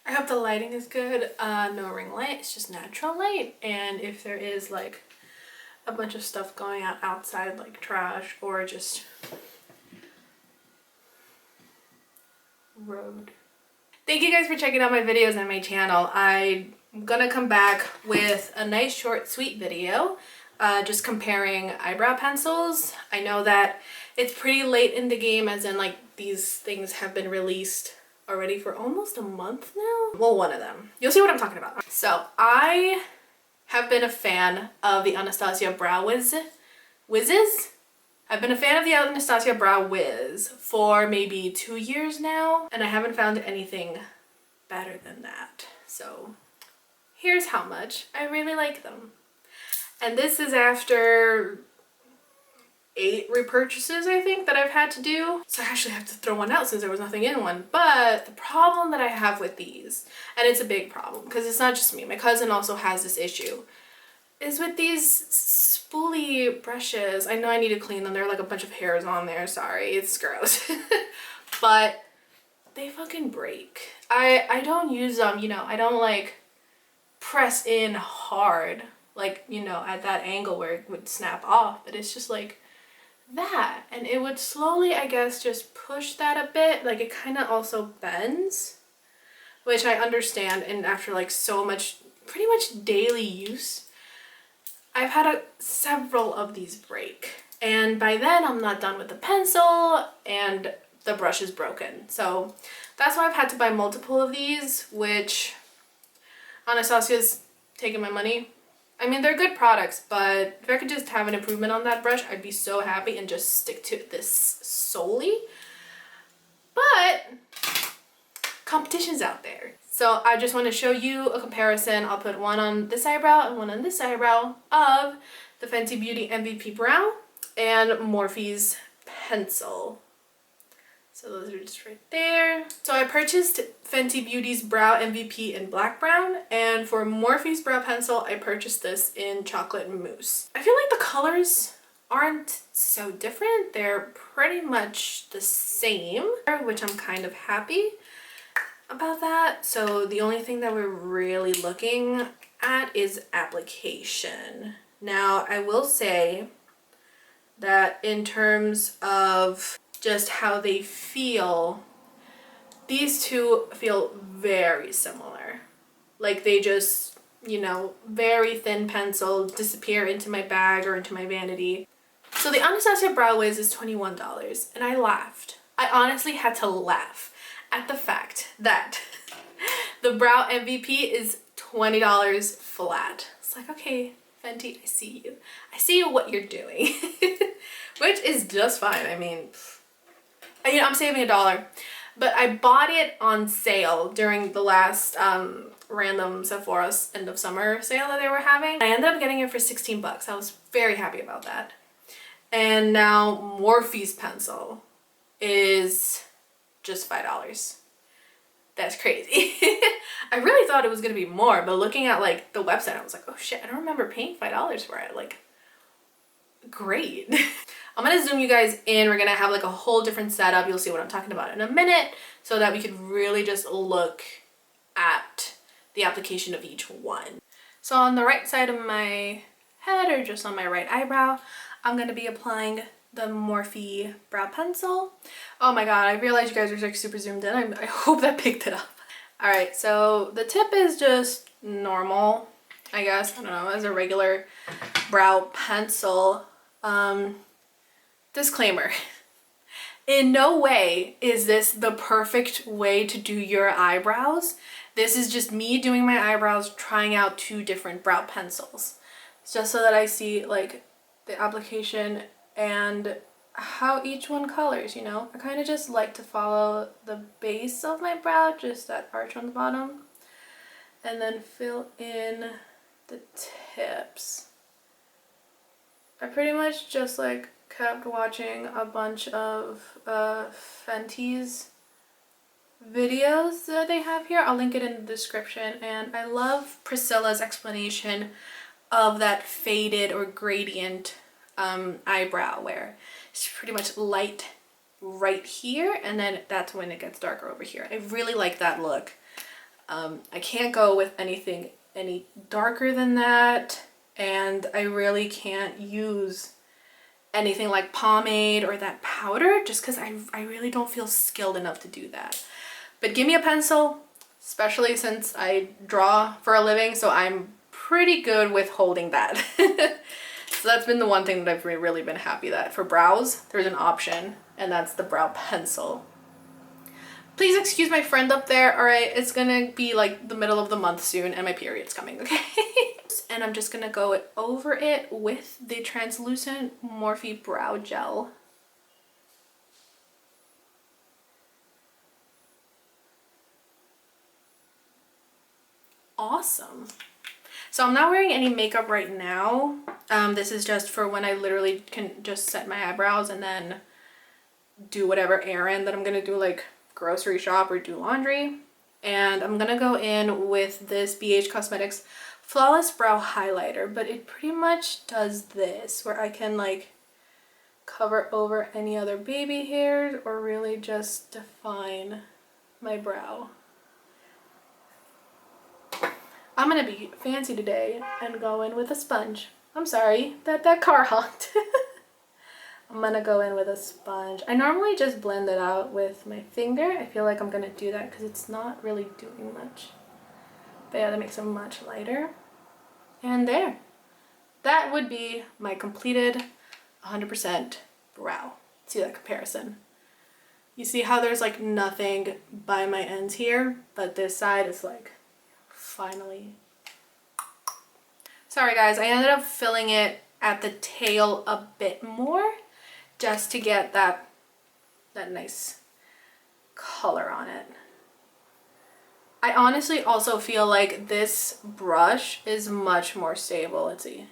I hope the lighting is good. No ring light, it's just natural light. And if there is like a bunch of stuff going on outside, like trash or just road. Thank you guys for checking out my videos on my channel. I'm gonna come back with a nice short sweet video just comparing eyebrow pencils. I know that it's pretty late in the game, as in like these things have been released already for almost a month now. Well, one of them. You'll see what I'm talking about. So I have been a fan of the Anastasia Brow Wizzes. I've been a fan of the Anastasia Brow Wiz for maybe 2 years now, and I haven't found anything better than that. So here's how much I really like them. And this is after 8 repurchases, I think, that I've had to do. So I actually have to throw one out since there was nothing in one. But the problem that I have with these, and it's a big problem because it's not just me, my cousin also has this issue, is with these spoolie brushes. I know I need to clean them. There are like a bunch of hairs on there. Sorry, it's gross. But they fucking break. I don't use them, you know, I don't like press in hard, like, you know, at that angle where it would snap off, but it's just like that, and it would slowly, I guess, just push that a bit. Like it kind of also bends, which I understand, and after like so much, pretty much daily use, I've had several of these break, and by then I'm not done with the pencil and the brush is broken. So that's why I've had to buy multiple of these, which Anastasia's taking my money. I mean, they're good products, but if I could just have an improvement on that brush, I'd be so happy and just stick to this solely. But competition's out there. So I just want to show you a comparison. I'll put one on this eyebrow and one on this eyebrow of the Fenty Beauty MVP Brow and Morphe's pencil. So those are just right there. So I purchased Fenty Beauty's Brow MVP in black brown, and for Morphe's brow pencil, I purchased this in chocolate mousse. I feel like the colors aren't so different. They're pretty much the same, which I'm kind of happy about that. So the only thing that we're really looking at is application. Now, I will say that in terms of just how they feel, these two feel very similar. Like they just, you know, very thin pencil, disappear into my bag or into my vanity. So the Anastasia Brow Wiz is $21, and I laughed. I honestly had to laugh at the fact that the Brow MVP is $20 flat. It's like, okay, Fenty, I see you. I see what you're doing. Which is just fine. I mean, you know, I'm saving $1, but I bought it on sale during the last random Sephora's end of summer sale that they were having. I ended up getting it for 16 bucks. I was very happy about that. And now Morphe's pencil is just $5. That's crazy. I really thought it was gonna be more, but looking at like the website, I was like, oh shit, I don't remember paying $5 for it. Like, great. I'm gonna zoom you guys in. We're gonna have like a whole different setup. You'll see what I'm talking about in a minute, so that we could really just look at the application of each one. So on the right side of my head, or just on my right eyebrow, I'm gonna be applying the Morphe brow pencil. Oh my god, I realized you guys are like super zoomed in. I hope that picked it up. All right, so the tip is just normal, I guess. I don't know, as a regular brow pencil. Disclaimer, in no way is this the perfect way to do your eyebrows. This is just me doing my eyebrows, trying out 2 different brow pencils, just so that I see like the application and how each one colors, you know. I kind of just like to follow the base of my brow, just that arch on the bottom, and then fill in the tips. I pretty much just like kept watching a bunch of Fenty's videos that they have here. I'll link it in the description, and I love Priscilla's explanation of that faded or gradient eyebrow, where it's pretty much light right here, and then that's when it gets darker over here. I really like that look. I can't go with anything any darker than that, and I really can't use anything like pomade or that powder just because I really don't feel skilled enough to do that. But give me a pencil, especially since I draw for a living, so I'm pretty good with holding that. So that's been the one thing that I've really been happy that for brows, there's an option, and that's the brow pencil. Please excuse my friend up there, all right? It's gonna be like the middle of the month soon and my period's coming, okay? And I'm just gonna go over it with the translucent Morphe brow gel. Awesome. So I'm not wearing any makeup right now. This is just for when I literally can just set my eyebrows and then do whatever errand that I'm gonna do, like grocery shop or do laundry. And I'm gonna go in with this BH Cosmetics Flawless Brow Highlighter, but it pretty much does this where I can like cover over any other baby hairs or really just define my brow. I'm gonna be fancy today and go in with a sponge. I'm sorry that car honked. I'm gonna go in with a sponge. I normally just blend it out with my finger. I feel like I'm gonna do that because it's not really doing much. But yeah, that makes it much lighter. And there. That would be my completed 100% brow. See that comparison? You see how there's like nothing by my ends here, but this side is like finally. Sorry guys, I ended up filling it at the tail a bit more just to get that nice color on it. I honestly also feel like this brush is much more stable. Let's see.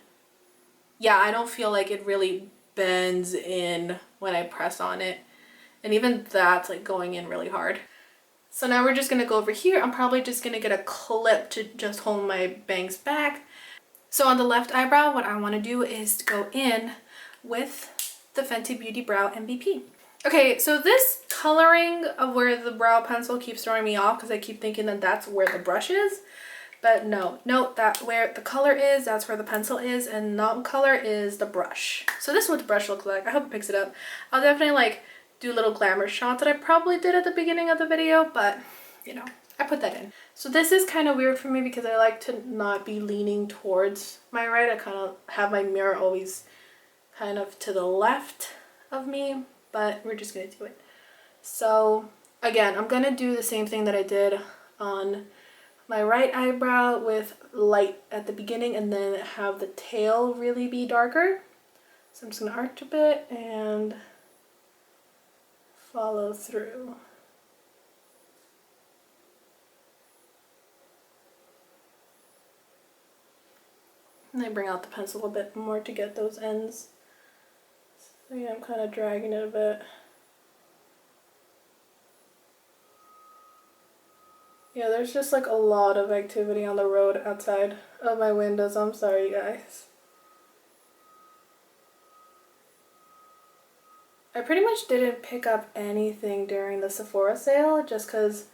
Yeah, I don't feel like it really bends in when I press on it. And even that's like going in really hard. So now we're just gonna go over here. I'm probably just gonna get a clip to just hold my bangs back. So on the left eyebrow, what I wanna do is go in with the Fenty Beauty Brow MVP. Okay, so this coloring of where the brow pencil keeps throwing me off because I keep thinking that that's where the brush is. But no, note that where the color is, that's where the pencil is, and non-color is the brush. So this is what the brush looks like. I hope it picks it up. I'll definitely like do little glamour shots that I probably did at the beginning of the video, but you know, I put that in. So this is kind of weird for me because I like to not be leaning towards my right. I kind of have my mirror always kind of to the left of me, but we're just gonna do it. So again, I'm gonna do the same thing that I did on my right eyebrow with light at the beginning and then have the tail really be darker. So I'm just gonna arch a bit and follow through. And I bring out the pencil a bit more to get those ends. So yeah, I'm kind of dragging it a bit. Yeah, there's just like a lot of activity on the road outside of my windows. I'm sorry, guys. I pretty much didn't pick up anything during the Sephora sale just because,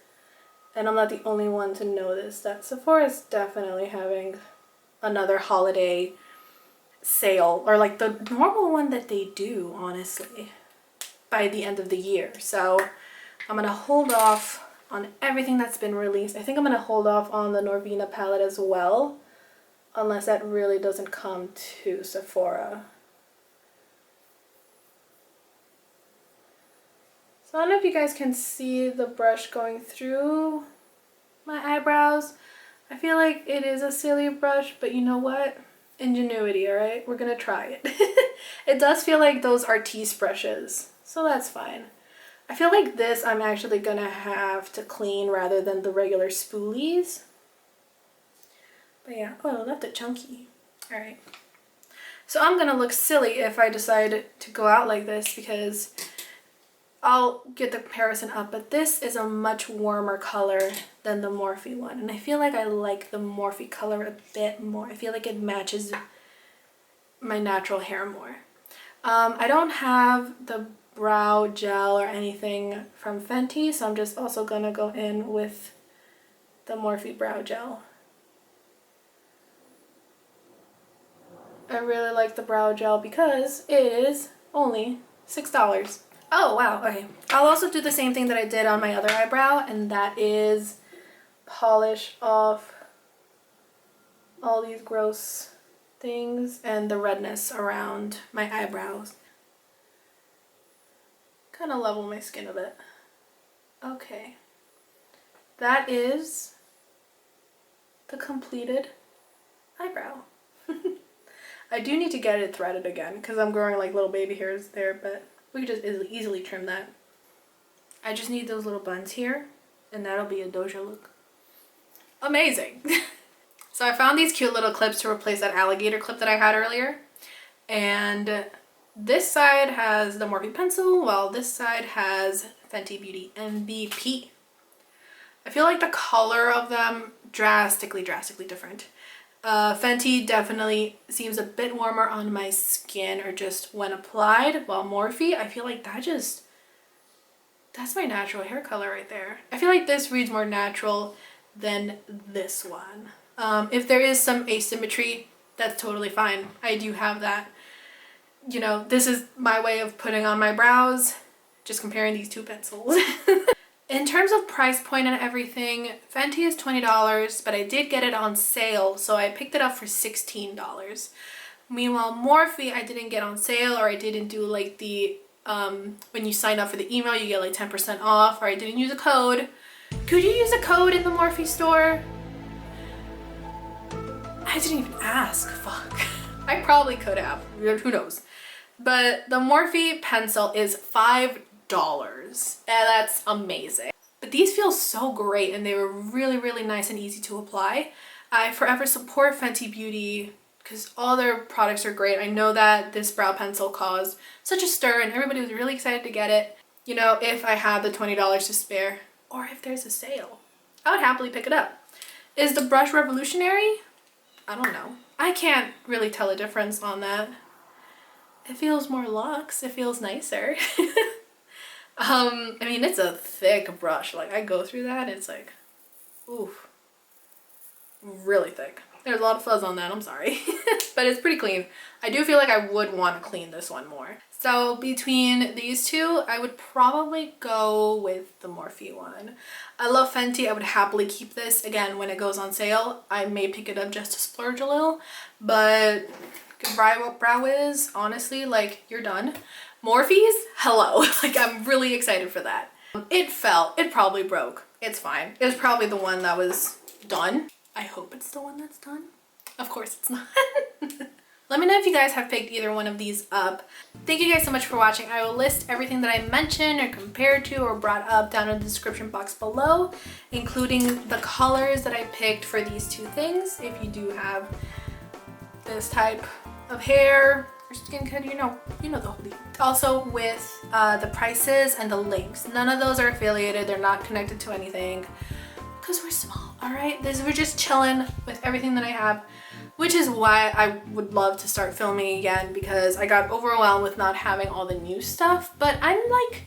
and I'm not the only one to know this, that Sephora is definitely having another holiday sale, or like the normal one that they do, honestly, by the end of the year. So I'm gonna hold off on everything that's been released. I think I'm gonna hold off on the Norvina palette as well, unless that really doesn't come to Sephora. So I don't know if you guys can see the brush going through my eyebrows. I feel like it is a silly brush, but you know what? Ingenuity, alright? We're gonna try it. It does feel like those Artiste brushes, so that's fine. I feel like this I'm actually gonna have to clean rather than the regular spoolies. But yeah, oh, I left it chunky. Alright. So I'm gonna look silly if I decide to go out like this because I'll get the comparison up, but this is a much warmer color than the Morphe one. And I feel like I like the Morphe color a bit more. I feel like it matches my natural hair more. I don't have the brow gel or anything from Fenty, so I'm just also gonna go in with the Morphe brow gel. I really like the brow gel because it is only $6. Oh wow, okay. I'll also do the same thing that I did on my other eyebrow, and that is polish off all these gross things and the redness around my eyebrows. Kind of level my skin a bit. Okay. That is the completed eyebrow. I do need to get it threaded again because I'm growing like little baby hairs there, but we could just easily trim that. I just need those little buns here, and that'll be a doja look. Amazing. So I found these cute little clips to replace that alligator clip that I had earlier. And this side has the Morphe pencil, while this side has Fenty Beauty MVP. I feel like the color of them drastically different. Fenty definitely seems a bit warmer on my skin or just when applied, while Morphe, I feel like that's my natural hair color right there. I feel like this reads more natural than this one. If there is some asymmetry, that's totally fine. I do have that. You know, this is my way of putting on my brows, just comparing these two pencils. In terms of price point and everything, Fenty is $20, but I did get it on sale, so I picked it up for $16. Meanwhile, Morphe, I didn't get on sale, or I didn't do like the, when you sign up for the email, you get like 10% off, or I didn't use a code. Could you use a code in the Morphe store? I didn't even ask, fuck. I probably could have, who knows. But the Morphe pencil is $5. And that's amazing. But these feel so great, and they were really nice and easy to apply. I forever support Fenty Beauty because all their products are great. I know that this brow pencil caused such a stir and everybody was really excited to get it. You know, if I had the $20 to spare, or if there's a sale, I would happily pick it up. Is the brush revolutionary? I don't know. I can't really tell a difference on that. It feels more luxe. It feels nicer. I mean, it's a thick brush. Like, I go through that, it's like, oof, really thick. There's a lot of fuzz on that, I'm sorry. But it's pretty clean. I do feel like I would want to clean this one more. So between these two, I would probably go with the Morphe one. I love Fenty. I would happily keep this. Again, when it goes on sale, I may pick it up just to splurge a little. But Brow Wiz, honestly, like, you're done. Morphe's, hello. Like, I'm really excited for that. It fell. It probably broke. It's fine. It was probably the one that was done. I hope it's the one that's done. Of course it's not. Let me know if you guys have picked either one of these up. Thank you guys so much for watching. I will list everything that I mentioned or compared to or brought up down in the description box below, including the colors that I picked for these two things. If you do have this type of hair or skin color, you know the whole deal. Also with the prices and the links. None of those are affiliated. They're not connected to anything because we're small, all right? We're just chilling with everything that I have, which is why I would love to start filming again, because I got overwhelmed with not having all the new stuff. But I'm like,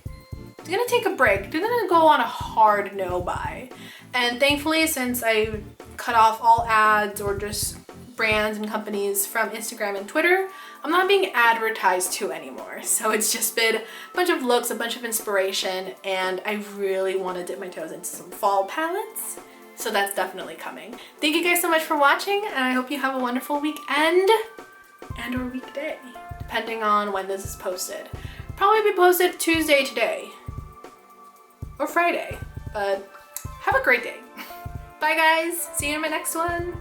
gonna take a break. They're gonna go on a hard no buy. And thankfully, since I cut off all ads or just brands and companies from Instagram and Twitter, I'm not being advertised to anymore. So it's just been a bunch of looks, a bunch of inspiration, and I really want to dip my toes into some fall palettes. So that's definitely coming. Thank you guys so much for watching, and I hope you have a wonderful weekend and or weekday, depending on when this is posted. Probably be posted Tuesday today or Friday, but have a great day. Bye guys, see you in my next one.